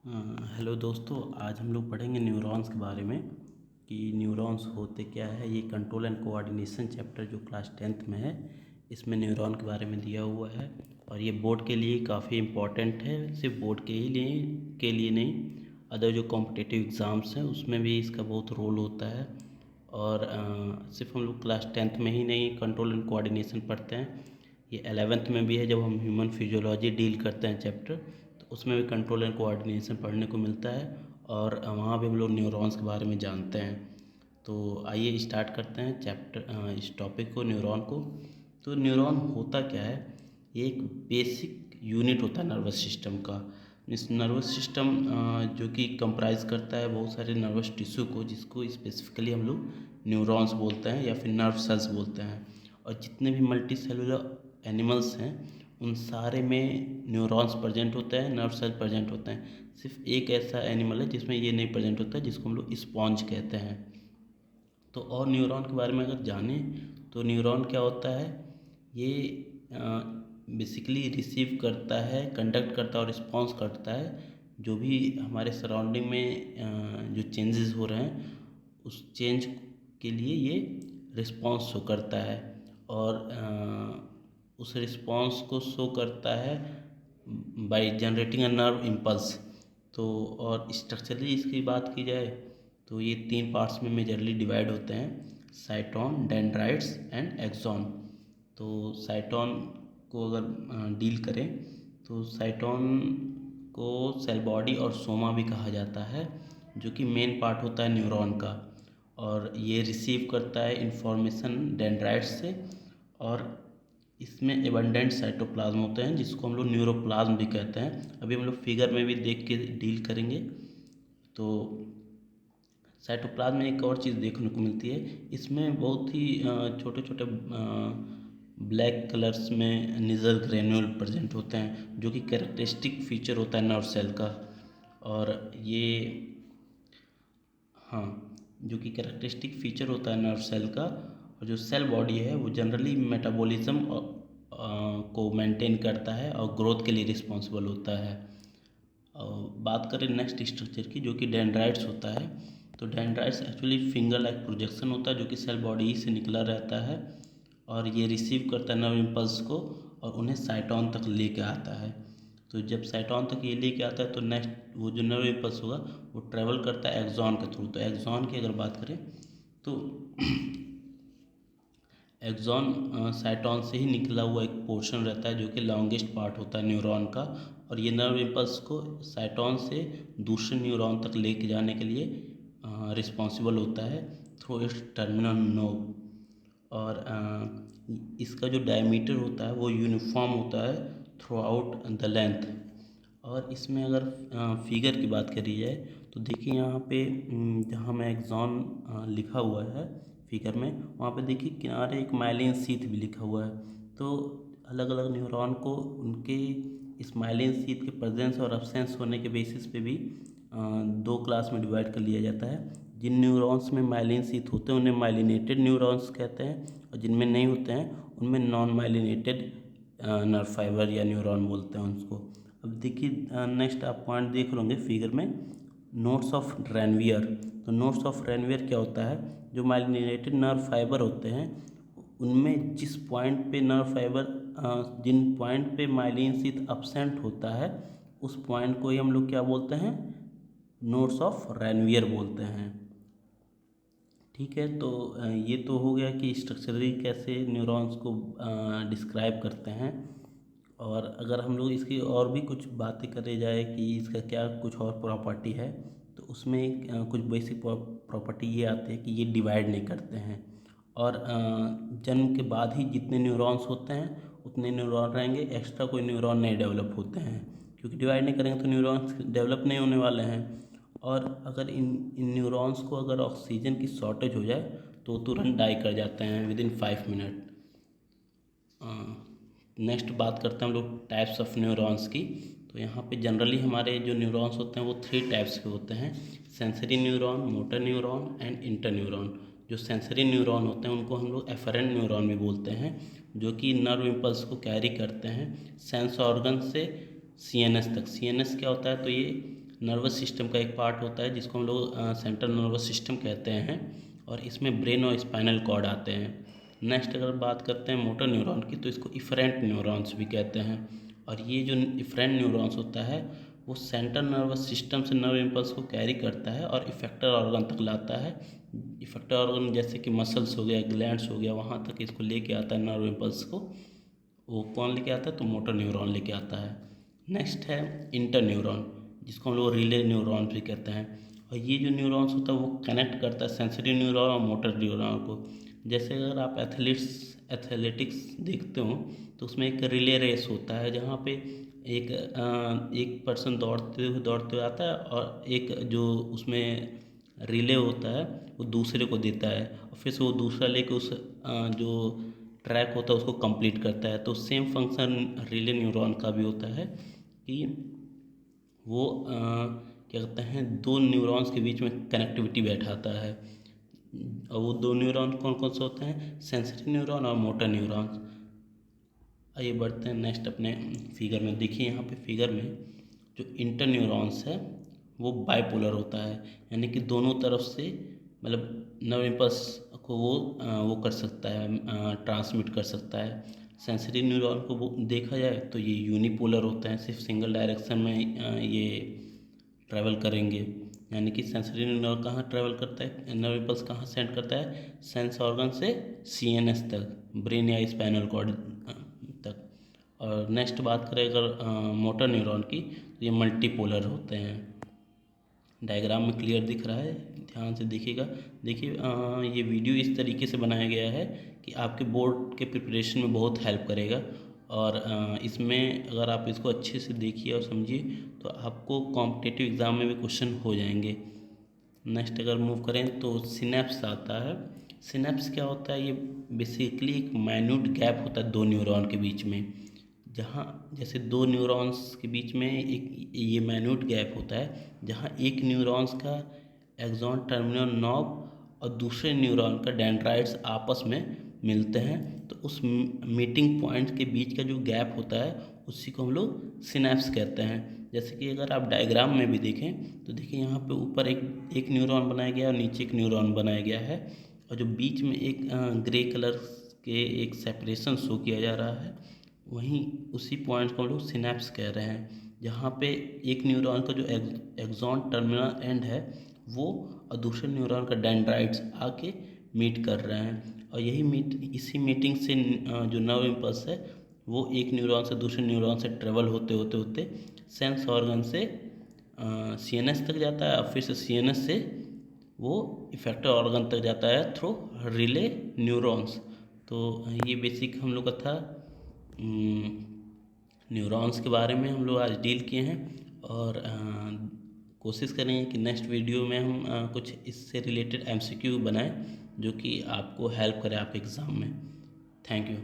Hello दोस्तों, आज हम लोग पढ़ेंगे न्यूरॉन्स के बारे में कि न्यूरॉन्स होते क्या है। ये कंट्रोल एंड कोऑर्डिनेशन चैप्टर जो क्लास 10th में है, इसमें न्यूरॉन के बारे में दिया हुआ है और ये बोर्ड के लिए काफ़ी इम्पोर्टेंट है। सिर्फ बोर्ड के लिए नहीं, अदर जो कॉम्पिटिटिव एग्ज़ाम्स हैं उसमें भी इसका बहुत रोल होता है। और सिर्फ हम लोग क्लास 10th में ही नहीं कंट्रोल एंड कोऑर्डिनेशन पढ़ते हैं, ये 11th में भी है। जब हम ह्यूमन फिजियोलॉजी डील करते हैं चैप्टर, तो उसमें भी कंट्रोल एंड कोऑर्डिनेशन पढ़ने को मिलता है और वहाँ भी हम लोग न्यूरॉन्स के बारे में जानते हैं। तो आइए स्टार्ट करते हैं चैप्टर इस टॉपिक को, न्यूरॉन को। तो न्यूरॉन होता क्या है? ये एक बेसिक यूनिट होता है नर्वस सिस्टम का। इस नर्वस सिस्टम जो कि कंप्राइज करता है बहुत सारे नर्वस टिश्यू को, जिसको स्पेसिफिकली हम लोग न्यूरॉन्स बोलते हैं या फिर नर्व सेल्स बोलते हैं। और जितने भी मल्टी सेलुलर एनिमल्स हैं उन सारे में न्यूरॉन्स प्रेजेंट होते हैं, नर्व सेल प्रेजेंट होते हैं। सिर्फ एक ऐसा एनिमल है जिसमें ये नहीं प्रेजेंट होता है, जिसको हम लोग स्पॉन्ज कहते हैं। तो और न्यूरॉन के बारे में अगर जानें तो न्यूरॉन क्या होता है, ये बेसिकली रिसीव करता है, कंडक्ट करता है और रिस्पॉन्स करता है जो भी हमारे सराउंडिंग में जो चेंजेस हो रहे हैं उस चेंज के लिए ये रिस्पॉन्स शो करता है। और उस रिस्पॉन्स को शो करता है by generating a nerve impulse. तो और स्ट्रक्चरली इसकी बात की जाए तो ये 3 पार्ट्स में मेजरली डिवाइड होते हैं: साइटोन, डेंड्राइट्स एंड एक्सॉन। तो साइटोन को अगर डील करें तो साइटोन को सेल बॉडी और सोमा भी कहा जाता है, जो कि मेन पार्ट होता है न्यूरॉन का। और ये रिसीव करता है इंफॉर्मेशन डेंड्राइट्स से, और इसमें एबंडेंट साइटोप्लाज्म होते हैं जिसको हम लोग न्यूरोप्लाज्म भी कहते हैं। अभी हम लोग फिगर में भी देख के डील करेंगे। तो साइटोप्लाज्म में एक और चीज़ देखने को मिलती है, इसमें बहुत ही छोटे छोटे ब्लैक कलर्स में निजर ग्रेन्यूल प्रेजेंट होते हैं, जो कि कैरेक्टरिस्टिक फीचर होता है नर्व सेल का। और ये हाँ, जो कि कैरेक्टरिस्टिक फीचर होता है नर्व सेल का। और जो सेल बॉडी है वो जनरली मेटाबॉलिज्म को मेंटेन करता है और ग्रोथ के लिए रिस्पॉन्सिबल होता है। और बात करें नेक्स्ट स्ट्रक्चर की, जो कि डेंड्राइट्स होता है। तो dendrites actually finger like projection होता है जो कि सेल बॉडी ही से निकला रहता है, और ये रिसीव करता है नर्व इम्पल्स को और उन्हें साइटोन तक लेके आता है। तो जब साइटोन तक ये लेके आता है तो नेक्स्ट वो जो नर्व इम्पल्स होगा वो ट्रेवल करता है एक्सॉन के थ्रू। तो एक्सॉन की अगर बात करें तो एक्सॉन साइटोन से ही निकला हुआ एक पोर्शन रहता है जो कि लॉन्गेस्ट पार्ट होता है न्यूरॉन का। और ये नर्व इम्पल्स को साइटोन से दूसरे न्यूरॉन तक लेके जाने के लिए रिस्पॉन्सिबल होता है थ्रू इट्स टर्मिनल नोब। और इसका जो डायमीटर होता है वो यूनिफॉर्म होता है थ्रू आउट द लेंथ। और इसमें अगर फिगर की बात करी जाए तो देखिए यहाँ पे जहाँ में एक्सॉन लिखा हुआ है फिगर में, वहाँ पे देखिए किनारे एक माइलिन शीथ भी लिखा हुआ है। तो अलग अलग न्यूरॉन को उनके इस माइलिन शीथ के प्रेजेंस और एब्सेंस होने के बेसिस पे भी दो क्लास में डिवाइड कर लिया जाता है। जिन न्यूरॉन्स में माइलिन शीथ होते हैं उन्हें माइलिनेटेड न्यूरॉन्स कहते हैं, और जिनमें नहीं होते हैं उनमें नॉन माइलिनेटेड नर्व फाइबर या न्यूरॉन बोलते हैं उसको। अब देखिए नेक्स्ट आप पॉइंट देख लोगे फिगर में, नोड्स ऑफ रैनवियर। तो नोड्स ऑफ रैनवियर क्या होता है, जो माइलिनेटेड नर्व फाइबर होते हैं उनमें जिस पॉइंट पे नर्व फाइबर जिन पॉइंट पे माइलिन शीथ अपसेंट होता है उस पॉइंट को ही हम लोग क्या बोलते हैं, नोड्स ऑफ रैनवियर बोलते हैं। ठीक है, तो ये तो हो गया कि स्ट्रक्चरली कैसे न्यूरॉन्स को डिस्क्राइब करते हैं। और अगर हम लोग इसकी और भी कुछ बातें करे जाए कि इसका क्या कुछ और प्रॉपर्टी है, तो उसमें कुछ बेसिक प्रॉपर्टी ये आती है कि ये डिवाइड नहीं करते हैं। और जन्म के बाद ही जितने न्यूरॉन्स होते हैं उतने न्यूरॉन रहेंगे, एक्स्ट्रा कोई न्यूरॉन नहीं डेवलप होते हैं, क्योंकि डिवाइड नहीं करेंगे तो न्यूरॉन्स डेवलप नहीं होने वाले हैं। और अगर इन न्यूरॉन्स को अगर ऑक्सीजन की शॉर्टेज हो जाए तो तुरंत डाई कर जाते हैं विद इन 5 मिनट। नेक्स्ट बात करते हैं हम लोग टाइप्स ऑफ न्यूरॉन्स की। तो यहाँ पे जनरली हमारे जो न्यूरॉन्स होते हैं वो 3 टाइप्स के होते हैं: sensory neuron, motor neuron and inter neuron. जो सेंसरी न्यूरॉन होते हैं उनको हम लोग एफरेंट न्यूरॉन भी बोलते हैं, जो कि नर्व इम्पल्स को कैरी करते हैं सेंस ऑर्गन से सीएनएस तक। सीएनएस क्या होता है, तो ये नर्वस सिस्टम का एक पार्ट होता है जिसको हम लोग सेंट्रल नर्वस सिस्टम कहते हैं, और इसमें ब्रेन और स्पाइनल कॉर्ड आते हैं। नेक्स्ट अगर बात करते हैं मोटर न्यूरॉन की, तो इसको इफरेंट न्यूरॉन्स भी कहते हैं। और ये जो इफरेंट न्यूरॉन्स होता है वो सेंट्रल नर्वस सिस्टम से नर्व इम्पल्स को कैरी करता है और इफेक्टर ऑर्गन तक लाता है। इफेक्टर ऑर्गन जैसे कि मसल्स हो गया, ग्लैंड्स हो गया, वहाँ तक इसको लेके आता है नर्व इम्पल्स को। वो कौन लेके आता है? तो मोटर न्यूरॉन लेके आता है। नेक्स्ट है इंटर न्यूरॉन, जिसको हम लोग रिले न्यूरॉन भी कहते हैं। और ये जो न्यूरॉन्स होता है वो कनेक्ट करता है सेंसरी न्यूरॉन और मोटर न्यूरॉन को। जैसे अगर आप एथलेटिक्स देखते हो तो उसमें एक रिले रेस होता है जहाँ पे एक पर्सन दौड़ते हुए आता है और एक जो उसमें रिले होता है वो दूसरे को देता है, और फिर से वो दूसरा लेके उस जो ट्रैक होता है उसको कंप्लीट करता है। तो सेम फंक्शन रिले न्यूरॉन का भी होता है कि वो क्या कहते हैं, दो न्यूरॉन्स के बीच में कनेक्टिविटी बैठाता है। और वो दो न्यूरॉन कौन कौन से होते हैं? सेंसरी न्यूरॉन और मोटर न्यूरॉन्स। आइए बढ़ते हैं नेक्स्ट अपने फिगर में। देखिए यहाँ पे फिगर में जो इंटर न्यूरॉन्स है वो बाइपोलर होता है, यानी कि दोनों तरफ से मतलब नर्व इम्पल्स को वो कर सकता है, ट्रांसमिट कर सकता है। सेंसरी न्यूरॉन को वो देखा जाए तो ये यूनिपोलर होते हैं, सिर्फ सिंगल डायरेक्शन में ये ट्रैवल करेंगे। यानी कि सेंसरी न्यूरॉन कहाँ ट्रैवल करता है, नर्व इम्पल्स कहाँ सेंड करता है? सेंस ऑर्गन से सीएनएस तक, ब्रेन या स्पाइनल कॉर्ड तक। और नेक्स्ट बात करें अगर मोटर न्यूरॉन की, तो ये मल्टीपोलर होते हैं। डायग्राम में क्लियर दिख रहा है, ध्यान से देखिएगा। देखिए ये वीडियो इस तरीके से बनाया गया है कि आपके बोर्ड के प्रिपरेशन में बहुत हेल्प करेगा। और इसमें अगर आप इसको अच्छे से देखिए और समझिए तो आपको कॉम्पिटिटिव एग्ज़ाम में भी क्वेश्चन हो जाएंगे। नेक्स्ट अगर मूव करें तो सिनेप्स आता है। सिनेप्स क्या होता है? ये बेसिकली एक माइन्यूट गैप होता है दो न्यूरॉन के बीच में, जहाँ जैसे दो न्यूरॉन्स के बीच में एक ये माइन्यूट गैप होता है जहाँ एक न्यूरॉन्स का एक्सॉन टर्मिनल नॉब और दूसरे न्यूरॉन का डेंड्राइट्स आपस में मिलते हैं। तो उस मीटिंग पॉइंट के बीच का जो गैप होता है उसी को हम लोग सिनेप्स कहते हैं। जैसे कि अगर आप डायग्राम में भी देखें तो देखिए यहाँ पे ऊपर एक न्यूरॉन बनाया गया है और नीचे एक न्यूरॉन बनाया गया है, और जो बीच में एक ग्रे कलर के एक सेपरेशन शो किया जा रहा है, वहीं उसी पॉइंट को हम लोग सिनेप्स कह रहे हैं। जहाँ पे एक न्यूरॉन का जो एक्सॉन टर्मिनल एंड है वो और दूसरे न्यूरॉन का डेंड्राइट्स आके मीट कर रहे हैं, और इसी मीटिंग से जो नर्व इम्पल्स है वो एक न्यूरॉन से दूसरे न्यूरॉन से ट्रेवल होते होते होते सेंस ऑर्गन से सीएनएस तक जाता है, और फिर से सीएनएस से वो इफेक्टर ऑर्गन तक जाता है थ्रू रिले न्यूरॉन्स। तो ये बेसिक हम लोग का था न्यूरॉन्स के बारे में हम लोग आज डील किए हैं। और कोशिश करेंगे कि नेक्स्ट वीडियो में हम कुछ इससे रिलेटेड एमसीक्यू बनाएं जो कि आपको हेल्प करे आपके एग्ज़ाम में। Thank you.